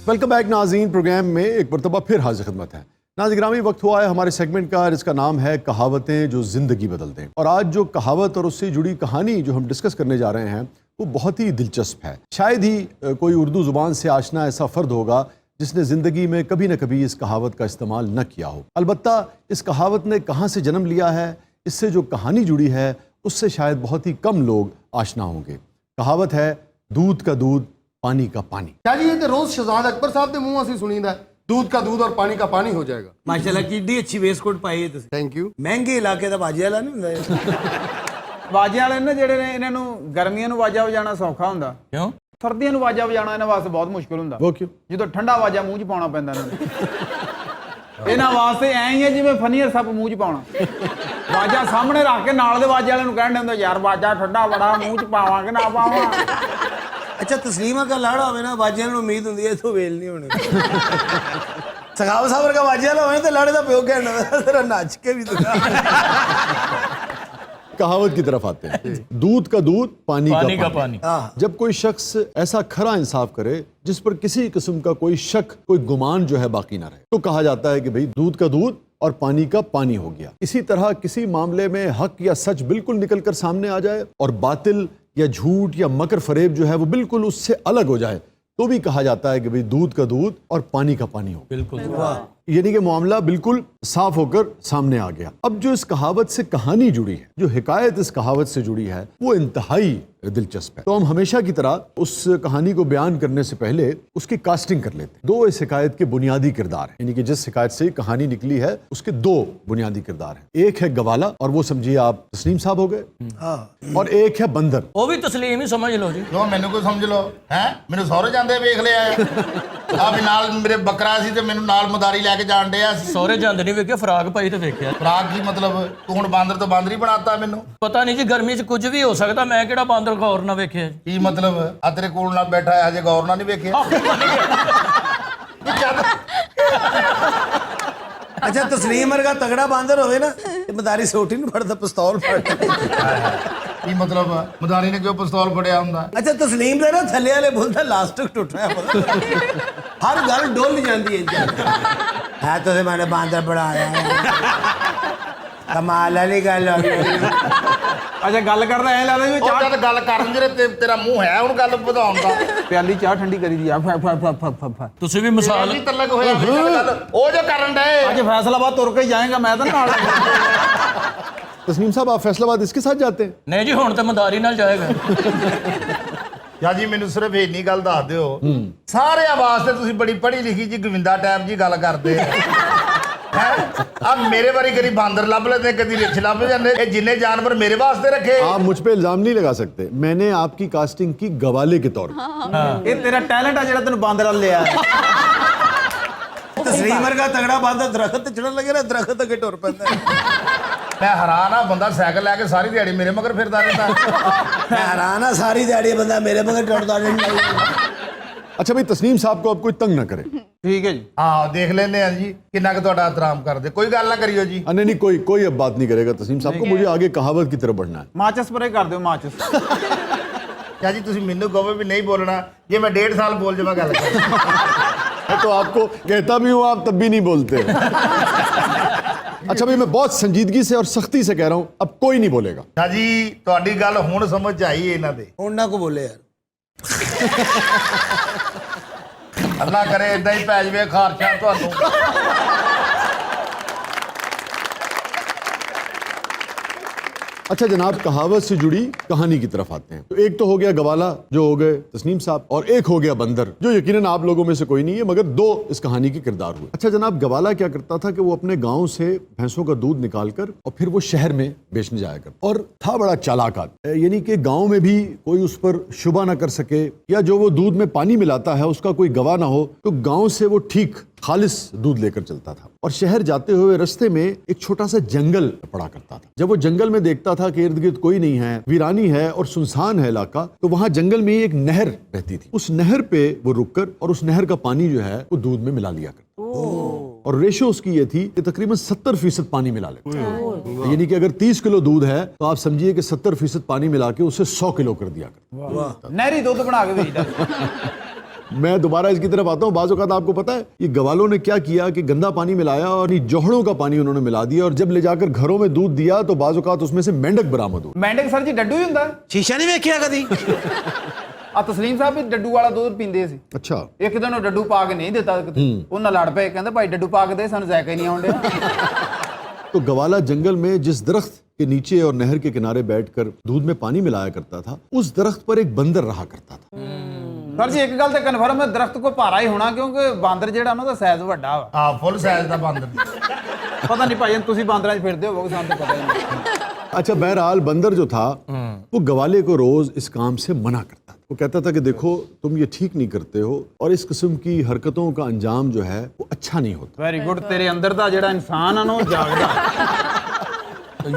Speaker 1: वेलकम बैक नाज़रीन, प्रोग्राम में एक मरतबा फिर हाजिर खिदमत है। नाज़रीन ग्रामी, वक्त हुआ है हमारे सेगमेंट का, जिसका नाम है कहावतें जो ज़िंदगी बदल दें। और आज जो कहावत और उससे जुड़ी कहानी जो हम डिस्कस करने जा रहे हैं वो बहुत ही दिलचस्प है। शायद ही कोई उर्दू ज़ुबान से आशना ऐसा फ़र्द होगा जिसने ज़िंदगी में कभी न कभी इस कहावत का इस्तेमाल न किया हो। अलबत्ता इस कहावत ने कहाँ से जन्म लिया है, इससे जो कहानी जुड़ी है उससे शायद बहुत ही कम लोग आशना होंगे। कहावत है, दूध का दूध पानी का पानी।
Speaker 4: क्या जी, ये तो रोज शहजाद अकबर साहब के मुंह से सुनीदा है, दूध का दूध और पानी का पानी हो जाएगा।
Speaker 5: माशाल्लाह कितनी अच्छी वेस्ट कोट पाई है तुसी।
Speaker 4: Thank you.
Speaker 5: महंगे इलाके ਦਾ ਬਾਜੀ ਵਾਲਾ ਨਹੀਂ ਹੁੰਦਾ ਇਹ।
Speaker 10: ਵਾਜੇ ਵਾਲੇ ਨੇ ਜਿਹੜੇ ਨੇ, ਇਹਨਾਂ ਨੂੰ ਗਰਮੀਆਂ ਨੂੰ ਵਾਜਾ ਵਜਾਣਾ ਸੌਖਾ ਹੁੰਦਾ,
Speaker 6: ਕਿਉਂ?
Speaker 10: ਸਰਦੀਆਂ ਨੂੰ ਵਾਜਾ ਵਜਾਣਾ ਇਹਨਾਂ ਵਾਸਤੇ ਬਹੁਤ ਮੁਸ਼ਕਲ ਹੁੰਦਾ।
Speaker 1: वो क्यों?
Speaker 10: ਜਦੋਂ ਠੰਡਾ ਵਾਜਾ ਮੂੰਹ 'ਚ ਪਾਉਣਾ ਪੈਂਦਾ ਇਹਨਾਂ ਨੂੰ। ਇਹਨਾਂ ਵਾਸਤੇ ਐਂ ਹੀ ਹੈ ਜਿਵੇਂ ਫਨੀਅਰ ਸੱਪ ਮੂੰਹ 'ਚ ਪਾਉਣਾ। ਵਾਜਾ ਸਾਹਮਣੇ ਰੱਖ ਕੇ ਨਾਲ ਦੇ ਵਾਜੇ ਵਾਲੇ ਨੂੰ ਕਹਿਣ ਦਿੰਦਾ, ਯਾਰ ਵਾਜਾ ਠੰਡਾ ਬੜਾ, ਮੂੰਹ 'ਚ ਪਾਵਾਂ ਕਿ ਨਾ ਪਾਵਾਂ।
Speaker 5: ਅੱਛਾ ਤਸਲੀਮਾ ਦਾ ਲਾੜਾ ਹੋਵੇ ਨਾ, ਬਾਜੀਆਂ ਨੂੰ ਉਮੀਦ ਹੁੰਦੀ ਹੈ ਇਥੋਂ ਵੇਲ ਨਹੀਂ ਹੋਣੀ। ਸਖਾਵਤ ਸਾਹਿਬ ਵਰਗਾ ਬਾਜੀਆਂ ਵਾਲਾ ਹੋਵੇ ਤੇ ਲਾੜੇ ਦਾ ਪਿਓ ਕਹਿਣਾ ਤੇਰਾ ਨੱਚ ਕੇ ਵੀ ਦਿਖਾ।
Speaker 1: कहावत की तरफ आते हैं। दूध का दूध पानी का पानी। जब कोई शख्स ऐसा खरा इंसाफ करे जिस पर किसी किस्म का कोई शक, कोई गुमान जो है बाकी ना रहे, तो कहा जाता है कि भाई दूध का दूध और पानी का पानी हो गया। इसी तरह किसी मामले में हक या सच बिल्कुल निकल कर सामने आ जाए और बातिल या झूठ या मकर फरेब जो है वो बिल्कुल उससे अलग हो जाए, तो भी कहा जाता है कि भाई दूध का दूध और पानी का पानी हो।
Speaker 6: बिल्कुल।
Speaker 1: यानी कि मामला बिल्कुल साफ होकर सामने आ गया। अब जो इस कहावत से कहानी जुड़ी है, जो हिकायत इस कहावत से जुड़ी है, वो इंतहाई दिलचस्प है। तो हम हमेशा की तरह उस कहानी को बयान करने से पहले उसकी कास्टिंग कर लेते हैं। दो इस हिकायत के बुनियादी किरदार हैं, यानी कि जिस हिकायत से कहानी निकली है उसके दो बुनियादी किरदार हैं। एक है गवाला, और वो समझिए आप तस्लीम साहब हो गए, और एक है बंदर।
Speaker 6: ਉਹ ਵੀ ਤਸਲੀਮ ਹੀ ਸਮਝ ਲਓ ਜੀ।
Speaker 7: ਲੋ ਮੈਨੂੰ ਕੋਈ ਸਮਝ ਲਓ ਹੈ, ਮੈਨੂੰ ਸਹੁਰੇ ਜਾਂਦੇ ਵੇਖ ਲਿਆ ਆ ਵੀ ਨਾਲ ਮੇਰੇ ਬੱਕਰਾ ਸੀ ਤੇ ਮੈਨੂੰ ਨਾਲ ਮਦਾਰੀ ਲੈ ਕੇ ਜਾਣ ਡਿਆ ਸੀ।
Speaker 6: ਸਹੁਰੇ ਜਾਂਦੇ ਨਹੀਂ ਵੇਖਿਆ, ਫਰਾਕ ਪਾਈ ਤੇ ਵੇਖਿਆ।
Speaker 7: ਫਰਾਕ ਕੀ ਮਤਲਬ, ਤੂੰ ਹੁਣ ਬਾਂਦਰ ਤੋਂ ਬਾਂਦਰ ਹੀ ਬਣਾਤਾ ਮੈਨੂੰ।
Speaker 6: ਪਤਾ ਨਹੀਂ ਜੀ, ਗਰਮੀ 'ਚ ਕੁਝ ਵੀ ਹੋ ਸਕਦਾ, ਮੈਂ ਕਿਹੜਾ ਬਾਂਦਰ ਗੌਰ ਨਾ ਵੇਖਿਆ ਜੀ।
Speaker 7: ਕੀ ਮਤਲਬ, ਆ ਤੇਰੇ ਕੋਲ ਨਾਲ ਬੈਠਾ ਹੈ ਹਜੇ ਗੌਰ ਨਾਲ ਨਹੀਂ ਵੇਖਿਆ।
Speaker 5: ਅੱਛਾ ਤਸਲੀਮ ਵਰਗਾ ਤਗੜਾ ਬਾਂਦਰ ਹੋਵੇ ਨਾ ਤੇ ਮਦਾਰੀ ਸੋਟੀ ਨੂੰ ਫੜਦਾ, ਪਿਸਤੌਲ ਫੜਦਾ।
Speaker 7: ਕੀ ਮਤਲਬ, ਮਦਾਰੀ ਨੇ ਕਿਉਂ ਪਿਸਤੌਲ ਫੜਿਆ ਹੁੰਦਾ?
Speaker 5: ਅੱਛਾ ਤਸਲੀਮ ਦੇ ਨਾ ਥੱਲੇ ਵਾਲੇ ਬੁੱਲ ਦਾ ਲਾਸਟਿਕ ਟੁੱਟ ਰਿਹਾ ਹਰ ਗੱਲ ਡੁੱਲ ਜਾਂਦੀ ਹੈ ਤੁਸੀਂ ਮੈਨੂੰ ਬਾਂਦਰ ਬਣਾਇਆ ਕਮਾਲ ਵਾਲੀ ਗੱਲ ਹੋ ਗਈ।
Speaker 10: ਅੱਛਾ ਗੱਲ ਕਰਦਾ ਐ ਲੱਗਦਾ ਵੀ
Speaker 7: ਉਹ
Speaker 10: ਚਾਹ
Speaker 7: ਜਦ ਗੱਲ ਕਰਨ ਜਿਹੜੇ ਤੇਰਾ ਮੂੰਹ ਹੈ ਹੁਣ ਗੱਲ ਵਧਾਉਣ ਦਾ।
Speaker 10: ਪਿਆਲੀ ਚਾਹ ਠੰਡੀ ਕਰੀ ਦੀ ਆ ਫ
Speaker 6: ਤੁਸੀਂ ਵੀ ਮਿਸਾਲ
Speaker 7: ਨਹੀਂ ਤਲਕ ਹੋਇਆ ਵੀ ਜਦ ਗੱਲ ਉਹ ਜੋ ਕਰਨ ਡਏ।
Speaker 10: ਅੱਜ ਫੈਸਲਾਬਾਦ ਤੁਰ ਕੇ ਜਾਏਗਾ, ਮੈਂ ਤਾਂ ਨਾਲ
Speaker 1: तस्लीम साहब, आप फैसलाबाद इसके साथ जाते हैं?
Speaker 6: ਨਹੀਂ ਜੀ, ਹੁਣ ਤੇ ਮਦਾਰੀ ਨਾਲ ਜਾਏਗਾ।
Speaker 7: ਜਾਂ ਜੀ ਮੈਨੂੰ ਸਿਰਫ ਇੰਨੀ ਗੱਲ ਦੱਸ ਦਿਓ, ਸਾਰਿਆਂ ਵਾਸਤੇ ਤੁਸੀਂ ਬੜੀ ਪੜ੍ਹੀ ਲਿਖੀ ਜੀ ਗੋਵਿੰਦਾ ਟਾਈਪ ਜੀ ਗੱਲ ਕਰਦੇ ਹੈ। ਆ ਮੇਰੇ ਵਾਰੀ ਕਦੀ ਬਾਂਦਰ ਲੱਭ ਲੈਂਦੇ, ਕਦੀ ਰਿੱਛ ਲੱਭ ਜਾਂਦੇ। ਇਹ ਜਿੰਨੇ ਜਾਨਵਰ ਮੇਰੇ ਵਾਸਤੇ ਰੱਖੇ।
Speaker 1: आप मुझ पे इल्जाम नहीं लगा सकते, मैंने आपकी कास्टिंग की गवाले के तौर पर।
Speaker 10: ਇਹ ਤੇਰਾ ਟੈਲੈਂਟ ਆ ਜਿਹੜਾ ਤੈਨੂੰ ਬਾਂਦਰ ਵੱਲ ਲਿਆ।
Speaker 5: ਤਸਲੀਮ ਵਰਗਾ ਤਗੜਾ ਬਾਂਦਰ ਦਰਖਤ ਤੇ ਚੜਨ ਲੱਗੇ ਨਾ, ਦਰਖਤ ਅੱਗੇ ਟੁਰ ਪੈਂਦਾ।
Speaker 7: ਮੈਂ ਹੈਰਾਨ ਆ, ਬੰਦਾ ਸਾਈਕਲ ਲੈ ਕੇ ਸਾਰੀ ਦਿਹਾੜੀ ਮੇਰੇ ਮਗਰ ਫਿਰਦਾ ਰਹਿੰਦਾ।
Speaker 5: ਮੈਂ ਹੈਰਾਨ ਆ, ਸਾਰੀ ਦਿਹਾੜੀ ਬੰਦਾ ਮੇਰੇ ਮਗਰ ਟੁਰਦਾ ਰਹਿੰਦਾ।
Speaker 1: अच्छा भाई, तस्लीम साहब को अब कोई तंग ना करे।
Speaker 10: ਠੀਕ ਹੈ ਜੀ।
Speaker 7: ਹਾਂ ਦੇਖ ਲੈਂਦੇ ਆ ਜੀ ਕਿੰਨਾ ਕੁ ਤੁਹਾਡਾ ਇਤਰਾਮ ਕਰਦੇ। ਕੋਈ ਗੱਲ ਨਾ ਕਰਿਓ ਜੀ।
Speaker 1: नहीं नहीं, कोई अब बात नहीं करेगा तस्लीम साहब को। मुझे आगे कहावत की तरफ बढ़ना है।
Speaker 10: ਮਾਚਸ ਸਪਰੇ ਕਰ ਦਿਓ, ਮਾਚਸ।
Speaker 7: ਕਿਆ ਜੀ ਤੁਸੀਂ ਮੈਨੂੰ ਕਹੋ ਵੀ ਨਹੀਂ ਬੋਲਣਾ, ਜੇ ਮੈਂ 1.5 ਸਾਲ ਬੋਲ ਜਾਵਾਂ ਗੱਲ ਕਰ।
Speaker 1: मैं तो आपको कहता भी हूँ, आप तब भी नहीं बोलते। अच्छा भाई, मैं बहुत संजीदगी से और सख्ती से कह रहा हूँ, अब कोई नहीं बोलेगा।
Speaker 7: ਹਾਂ ਜੀ ਤੁਹਾਡੀ ਗੱਲ ਹੁਣ ਸਮਝ ਆਈ ਇਹਨਾਂ ਦੇ।
Speaker 5: ਹੁਣ ਨਾ ਕੋ ਬੋਲੇ ਯਾਰ।
Speaker 7: ਅੱਲਾ ਕਰੇ ਇਦਾਂ ਹੀ ਪੈ ਜਵੇ ਖਾਰਸ਼ਾਂ ਤੁਹਾਨੂੰ।
Speaker 1: अच्छा जनाब, कहावत से जुड़ी कहानी की तरफ आते हैं। तो एक तो हो गया गवाला, जो हो गए तस्नीम साहब, और एक हो गया बंदर, जो यकीनन आप लोगों में से कोई नहीं है, मगर दो इस कहानी के किरदार हुए। अच्छा जनाब, गवाला क्या करता था कि वो अपने गांव से भैंसों का दूध निकाल कर और फिर वो शहर में बेचने जाया करता, और था बड़ा चालाक आदमी, यानी कि गाँव में भी कोई उस पर शुबा ना कर सके, या जो वो दूध में पानी मिलाता है उसका कोई गवाह ना हो, तो गाँव से वो ठीक खालिस दूध लेकर चलता था। और शहर जाते हुए रास्ते में एक छोटा सा जंगल पड़ा करता था। जब वो जंगल में देखता था कि इर्द गिर्द कोई नहीं है, वीरानी है और सुनसान है इलाका, तो वहां जंगल में एक नहर बहती थी। उस नहर पे वो रुककर और उस नहर का पानी जो है वो दूध में मिला लिया करता। और रेशो उसकी ये थी कि तकरीबन 70% पानी मिला लेता। यानी कि अगर 30 किलो दूध है तो आप समझिए कि 70% पानी मिला के उसे 100 किलो कर दिया करता।
Speaker 10: ਨਹਿਰੀ ਦੁੱਧ ਬਣਾ ਕੇ ਵੇਚਦਾ।
Speaker 1: मैं दोबारा इसकी तरफ आता हूँ। बाज़ औक़ात आपको पता है ये गवालों ने क्या किया कि गंदा पानी मिलाया और ये जोहड़ों का पानी उन्होंने मिला दिया, और जब ले जाकर घरों में दूध दिया तो बाज़ औक़ात उसमें से मेंढक बरामद हुआ।
Speaker 10: ਮੈਂਡਕ ਸਰ ਜੀ ਡੱਡੂ ਹੀ ਹੁੰਦਾ।
Speaker 5: ਸ਼ੀਸ਼ਾ ਨਹੀਂ ਵੇਖਿਆ ਕਦੀ।
Speaker 10: ਆ ਤਸਲੀਮ ਸਾਹਿਬ ਵੀ ਡੱਡੂ ਵਾਲਾ ਦੁੱਧ ਪੀਂਦੇ ਸੀ।
Speaker 1: अच्छा,
Speaker 10: ਇੱਕ ਦਿਨ ਉਹ ਡੱਡੂ ਪਾ ਕੇ ਨਹੀਂ ਦਿੱਤਾ, ਉਹਨਾਂ ਲੜ ਪਏ, ਕਹਿੰਦੇ ਭਾਈ ਡੱਡੂ ਪਾ ਕੇ ਦੇ, ਸਾਨੂੰ ਜ਼ਾਇਕਾ ਹੀ ਨਹੀਂ ਆਉਣ ਡਿਆ।
Speaker 1: तो गवाला जंगल में जिस दरख्त के नीचे और नहर के किनारे बैठकर दूध में पानी मिलाया करता था, उस दरख्त पर एक बंदर रहा करता था।
Speaker 10: ਸਰ ਜੀ ਇੱਕ ਗੱਲ ਤੇ ਕਨਫਰਮ ਹੈ, ਦਰਖਤ ਕੋ ਭਾਰਾ ਹੀ ਹੋਣਾ, ਕਿਉਂਕਿ ਬਾਂਦਰ ਜਿਹੜਾ ਉਹਨਾਂ ਦਾ ਸਾਈਜ਼ ਵੱਡਾ ਵਾ।
Speaker 7: ਹਾਂ ਫੁੱਲ ਸਾਈਜ਼ ਦਾ ਬਾਂਦਰ।
Speaker 10: ਪਤਾ ਨਹੀਂ ਭਾਈ ਤੁਸੀਂ ਬਾਂਦਰਾਂ 'ਚ ਫਿਰਦੇ ਹੋਵੋਗੇ, ਸਾਨੂੰ ਤਾਂ ਪਤਾ ਹੀ ਨਹੀਂ।
Speaker 1: अच्छा बहरहाल, बंदर जो था वो गवाले को रोज इस काम से मना करता था। वो कहता था कि देखो तुम ये ठीक नहीं करते हो, और इस किस्म की हरकतों का अंजाम जो है वो अच्छा नहीं होता।
Speaker 10: ਵੈਰੀ ਗੁੱਡ, ਤੇਰੇ ਅੰਦਰ ਦਾ ਜਿਹੜਾ ਇਨਸਾਨ ਆ ਨਾ ਉਹ ਜਾਗਦਾ।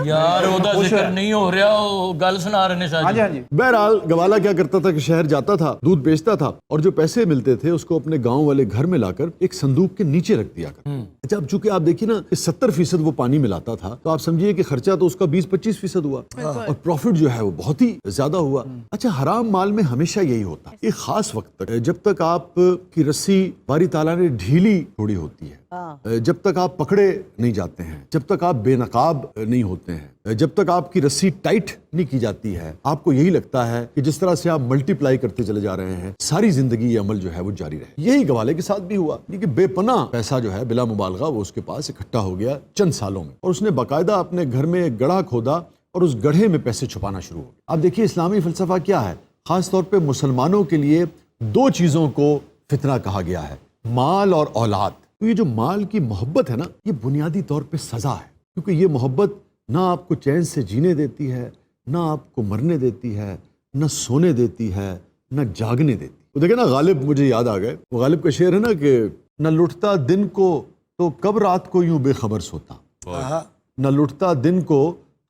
Speaker 6: ਯਾਰ ਉਹਦਾ ਜ਼ਿਕਰ ਨਹੀਂ ਹੋ ਰਿਹਾ, ਉਹ ਗੱਲ ਸੁਣਾ ਰਹੇ ਨੇ
Speaker 10: हाँ जी
Speaker 6: ਸਾਜੀ।
Speaker 10: हाँ जी।
Speaker 1: बहरहाल गवाला क्या करता था कि शहर जाता था, दूध बेचता था, और जो पैसे मिलते थे उसको अपने गांव वाले घर में लाकर एक संदूक के नीचे रख दिया करता। अच्छा, अब चूंकि आप देखिए ना 70% वो पानी मिलाता था, तो आप समझिए कि खर्चा तो उसका 20-25% हुआ, और प्रॉफिट जो है वो बहुत ही ज्यादा हुआ। अच्छा, हराम माल में हमेशा यही होता है, एक खास वक्त तक, जब तक आप की रस्सी बारी ताला ने ढीली थोड़ी होती है, जब तक आप पकड़े नहीं जाते हैं, जब तक आप बेनकाब नहीं होते हैं, जब तक आपकी रस्सी टाइट नहीं की जाती है, आपको यही लगता है कि जिस तरह से आप मल्टीप्लाई करते चले जा रहे हैं, सारी जिंदगी ये अमल जो है वो जारी रहे। यही गवाले के साथ भी हुआ कि बेपनाह पैसा जो है बिला मुबालगा वो उसके पास इकट्ठा हो गया चंद सालों में, और उसने बाकायदा अपने घर में एक गड्ढा खोदा और उस गड्ढे में पैसे छुपाना शुरू हो गया। आप देखिए इस्लामी फलसफा क्या है, खास तौर पे मुसलमानों के लिए दो चीज़ों को फितना कहा गया है, माल और औलाद। तो ये जो माल की मोहब्बत है ना, ये बुनियादी तौर पे सज़ा है, क्योंकि ये मोहब्बत ना आपको चैन से जीने देती है, ना आपको मरने देती है, ना सोने देती है, ना जागने देती। तो देखे ना, गालिब मुझे याद आ गए, वो गालिब का शेर है ना कि न लुटता दिन को तो कब रात को यूं बेखबर सोता, न लुटता दिन को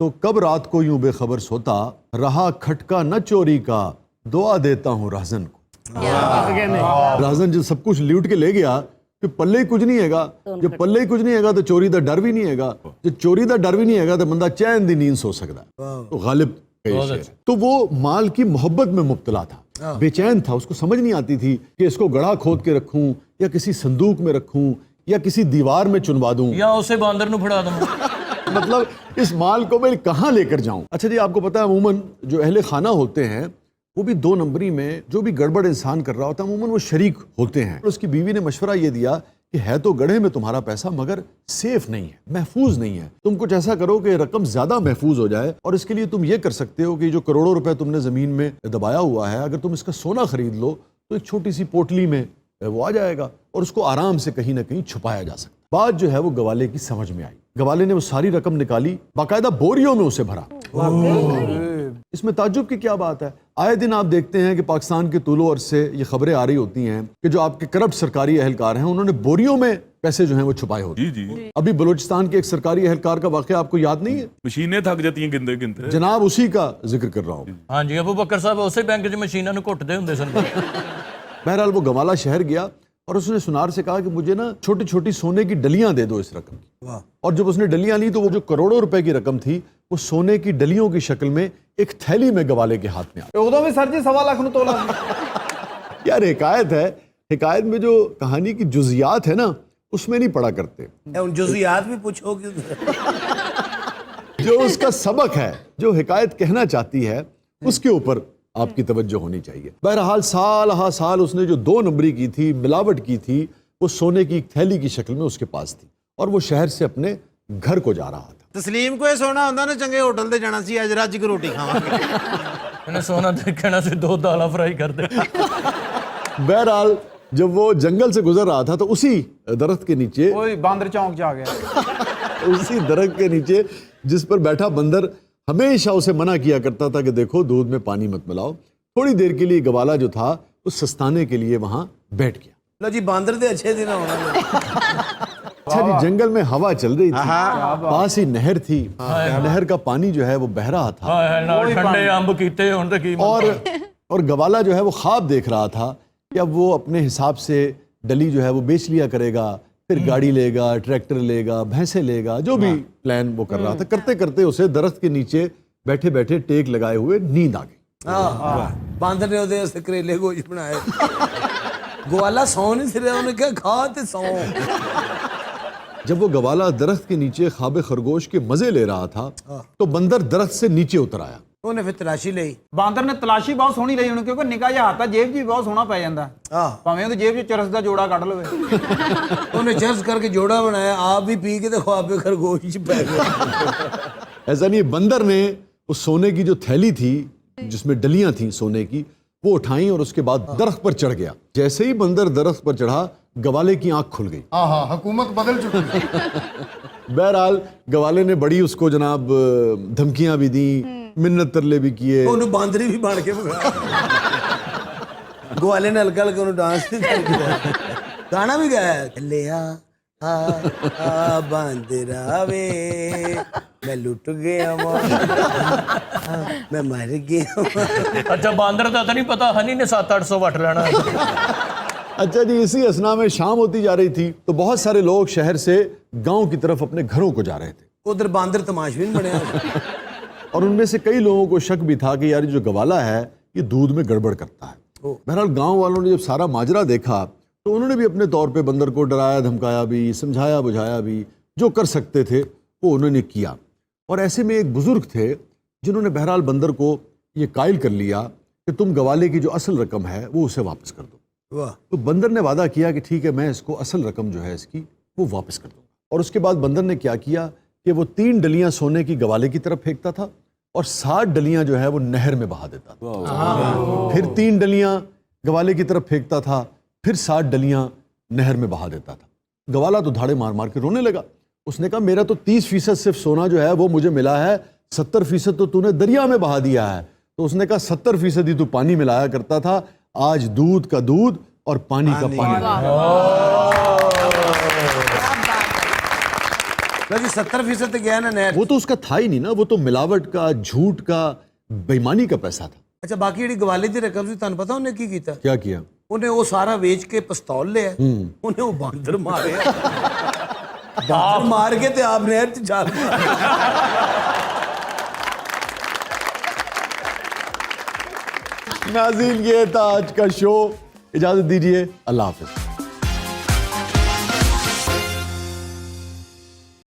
Speaker 1: तो कब रात को यूं बेखबर सोता, रहा खटका न चोरी का दुआ देता हूँ राजन को। राजन जो सब कुछ लूट के ले गया, फिर पल्ले ही कुछ नहीं हैगा, जब पल्ले ही कुछ नहीं हैगा तो चोरी का डर भी नहीं हैगा, जब चोरी का डर भी नहीं हैगा तो बंदा चैन दी नींद सो सकता है। तो गालिब तो वो माल की मोहब्बत में मुब्तला था, बेचैन था, उसको समझ नहीं आती थी कि इसको गड्ढा खोद के रखूं या किसी संदूक में रखूं या किसी दीवार में चुनवा दूं
Speaker 6: या उसे बांदर ਨੂੰ ਫੜਾ दूं।
Speaker 1: मतलब इस माल को मैं कहाँ लेकर जाऊं। अच्छा जी, आपको पता है अमूमन जो अहले खाना होते हैं वो भी दो नंबरी में जो भी गड़बड़ इंसान कर रहा होता है अमूमन वो शरीक होते हैं। उसकी बीवी ने मशवरा ये दिया कि है तो गड्ढे में तुम्हारा पैसा मगर सेफ नहीं है, महफूज नहीं है, तुम कुछ ऐसा करो कि रकम ज्यादा महफूज हो जाए, और इसके लिए तुम ये कर सकते हो कि जो करोड़ों रुपए तुमने जमीन में दबाया हुआ है, अगर तुम इसका सोना खरीद लो तो एक छोटी सी पोटली में वो आ जाएगा और उसको आराम से कहीं ना कहीं छुपाया जा सकता। बात जो है वो गवाले की समझ में आई, गवाले ने वो सारी रकम निकाली, बाकायदा बोरियों में उसे भरा। इसमें ताज्जुब की क्या बात है, आए दिन आप देखते हैं कि पाकिस्तान के तूलो अर्ज से ये खबरें आ रही होती हैं कि जो आपके करप्ट सरकारी एहलकार हैं उन्होंने बोरियों में पैसे जो हैं वो छुपाए होते हैं। जी। अभी बलूचिस्तान के एक सरकारी एहलकार का वाकया आपको याद नहीं है?
Speaker 11: मशीनें थक जाती हैं गिनते गिनते।
Speaker 1: जनाब उसी का जिक्र कर रहा हूँ।
Speaker 6: हाँ जी, अबू बकर साहब उसे बैंक च मशीनों ਨੂੰ ਘੁੱਟਦੇ ਹੁੰਦੇ ਸਨ।
Speaker 1: बहरहाल वो गवाला शहर गया और उसने सुनार से कहा कि मुझे ना छोटी छोटी सोने की डलियां दे दो इस रकम की। और जब उसने डलियां ली तो वो जो करोड़ों रुपए की रकम थी वो सोने की डलियों की शक्ल में एक थैली में गवाले के हाथ में आई।
Speaker 10: उदों भी सर जी 1.25 लाख तोला।
Speaker 1: यार हिकायत है, हिकायत में जो कहानी की जुजियात है ना उसमें नहीं पढ़ा करते,
Speaker 5: उन जुजियात भी पूछो कि
Speaker 1: जो उसका सबक है, जो हिकायत कहना चाहती है उसके ऊपर आपकी तवज्जो होनी चाहिए। बहरहाल साल हा साल उसने जो 2 नंबरी की थी, मिलावट की थी, वो सोने की एक थैली की शक्ल में उसके पास थी और वो शहर से अपने घर को जा रहा था।
Speaker 12: तस्लीम को ये सोना होंदा ना चंगे होटल ते जाना सी, अज रज के रोटी खावांगे।
Speaker 6: ਇਹਨੇ ਸੋਨਾ ਦੇਖਣਾ ਸੀ 2 ਦਾਲਾਂ ਫਰਾਈ ਕਰਦੇ।
Speaker 1: बहरहाल जब वो जंगल से गुजर रहा था तो उसी दरख्त के नीचे,
Speaker 10: ओए बांदर चौंक जा गया।
Speaker 1: उसी दरख्त के नीचे जिस पर बैठा बंदर हमेशा उसे मना किया करता था कि देखो दूध में पानी मत मिलाओ, थोड़ी देर के लिए गवाला जो था उस सस्ताने के लिए वहां बैठ गया।
Speaker 5: लो जी बांदर दे अच्छे दिन होना।
Speaker 1: अच्छा जी, जंगल में हवा चल रही थी, पास ही नहर थी, नहर का पानी जो है वो बह रहा था
Speaker 6: ਨਾਲ ਠੰਡੇ ਅੰਬ ਕੀਤੇ ਹੁਣ ਤੇ ਕੀ
Speaker 1: और गवाला जो है वो ख्वाब देख रहा था कि अब वो अपने हिसाब से डली जो है वो बेच लिया करेगा, फिर गाड़ी लेगा, ट्रैक्टर लेगा, भैंसे लेगा, जो भी प्लान वो कर रहा था। करते करते उसे दरख्त के नीचे बैठे बैठे टेक लगाए हुए नींद आ गई।
Speaker 5: बांदर ने ਉਹਦੇ ਵਾਸਤੇ ਕਰੇਲੇ ਗੋਸ਼ ਬਣਾਏ। ਗਵਾਲਾ ਸੌ ਨਹੀਂ ਸੀ ਰਿਹਾ, ਉਹਨੇ ਕਿਹਾ ਖਾ ਤੇ ਸੌ।
Speaker 1: जब वो गवाला दरख्त के नीचे ख्वाब खरगोश के मजे ले रहा था तो बंदर दरख्त से नीचे उतर आया।
Speaker 5: ਉਹਨੇ ਫਿਰ ਤਲਾਸ਼ੀ ਲਈ।
Speaker 10: ਬਾਂਦਰ ਨੇ ਤਲਾਸ਼ੀ ਬਹੁਤ ਸੋਹਣੀ ਲਈ ਉਹਨੂੰ, ਕਿਉਂਕਿ ਨਿੱਕਾ ਜਿਹਾ ਹੱਥ ਆ, ਜੇਬ 'ਚ ਵੀ ਬਹੁਤ ਸੋਹਣਾ ਪੈ ਜਾਂਦਾ। ਭਾਵੇਂ ਉਹਦੀ ਜੇਬ 'ਚ ਚਰਸ ਦਾ ਜੋੜਾ ਕੱਢ ਲਵੇ।
Speaker 5: ਉਹਨੇ ਚਰਸ ਕਰਕੇ ਜੋੜਾ ਬਣਾਇਆ, ਆਪ ਵੀ ਪੀ ਕੇ ਤੇ ख्वाब खरगोश 'ਚ ਪੈ ਗਿਆ।
Speaker 1: ऐसा नहीं, बंदर ने उस सोने की जो थैली थी जिसमें डलियां थी सोने की वो उठाई और उसके बाद दरख्त पर चढ़ गया। जैसे ही बंदर दरख्त पर चढ़ा गवाले की आंख खुल गई।
Speaker 4: हाँ हुकूमत बदल चुकी है।
Speaker 1: बहरहाल गवाले ने बड़ी उसको जनाब धमकियां भी दी, मिन्नत तरले भी किए।
Speaker 5: ਉਹਨੂੰ ਬਾਂਦਰੀ ਵੀ ਬਣ ਕੇ ਵਿਖਾਇਆ। ਗਵਾਲੇ ਨੇ ਹਲਕਾ ਹਲਕਾ ਉਹਨੂੰ ਡਾਂਸ ਵੀ ਕਰਕੇ ਗਾਣਾ ਵੀ ਗਾਇਆ। ਲਿਆ ਆ ਬਾਂਦਰਾ ਵੇ ਮੈਂ ਲੁੱਟ ਗਿਆ ਮੈਂ ਮਰ ਗਿਆ।
Speaker 6: ਅੱਛਾ ਬਾਂਦਰ ਦਾ ਤਾਂ ਨਹੀਂ ਪਤਾ, ਹਨੀ ਨੇ 700-800 ਵੱਟ ਲੈਣਾ।
Speaker 1: अच्छा जी, इसी असना में शाम होती जा रही थी तो बहुत सारे लोग शहर से गांव की तरफ अपने घरों को जा रहे थे।
Speaker 5: उधर बांदर तमाशबीन बने
Speaker 1: और उनमें से कई लोगों को शक भी था कि यार जो गवाला है ये दूध में गड़बड़ करता है। बहरहाल गांव वालों ने जब सारा माजरा देखा تو انہوں نے بھی اپنے طور پہ بندر کو ڈرایا دھمکایا بھی, سمجھایا بجھایا بھی, جو کر سکتے تھے وہ انہوں نے کیا. اور ایسے میں ایک بزرگ تھے جنہوں نے بہرحال بندر کو یہ قائل کر لیا کہ تم گوالے کی جو اصل رقم ہے وہ اسے واپس کر دو. تو بندر نے وعدہ کیا کہ ٹھیک ہے میں اس کو اصل رقم جو ہے اس کی وہ واپس کر دوں گا. اور اس کے بعد بندر نے کیا کیا کہ وہ 3 ڈلیاں سونے کی گوالے کی طرف پھینکتا تھا اور 60 ڈلیاں جو ہے وہ نہر میں بہا دیتا تھا. پھر 3 ڈلیاں گوالے کی طرف پھینکتا تھا, پھر 60 ڈلیاں نہر میں بہا دیتا تھا. گوالا تو دھاڑے مار مار کے رونے لگا. اس نے کہا میرا تو 30% صرف سونا جو ہے وہ مجھے ملا ہے, 70% تو تو نے دریا میں بہا دیا ہے. تو اس نے کہا 70% ہی تو پانی ملایا کرتا تھا, آج دودھ کا دودھ اور پانی کا پانی.
Speaker 12: جی 70% گیا نا نہر.
Speaker 1: وہ تو اس کا تھا ہی نہیں نا, وہ تو ملاوٹ کا, جھوٹ کا, بےمانی کا پیسہ تھا.
Speaker 12: اچھا باقی جڑی گوالے دی رقم سی تانوں پتہ انہیں کی کیتا؟
Speaker 1: کیا کیا؟
Speaker 12: انہیں وہ سارا ویچ کے پستول لیا, انہیں وہ باندر مارے, باندر مار کے تے آپ نہر چ جا.
Speaker 1: ناظرین یہ تھا آج کا شو, اجازت دیجیے, اللہ حافظ.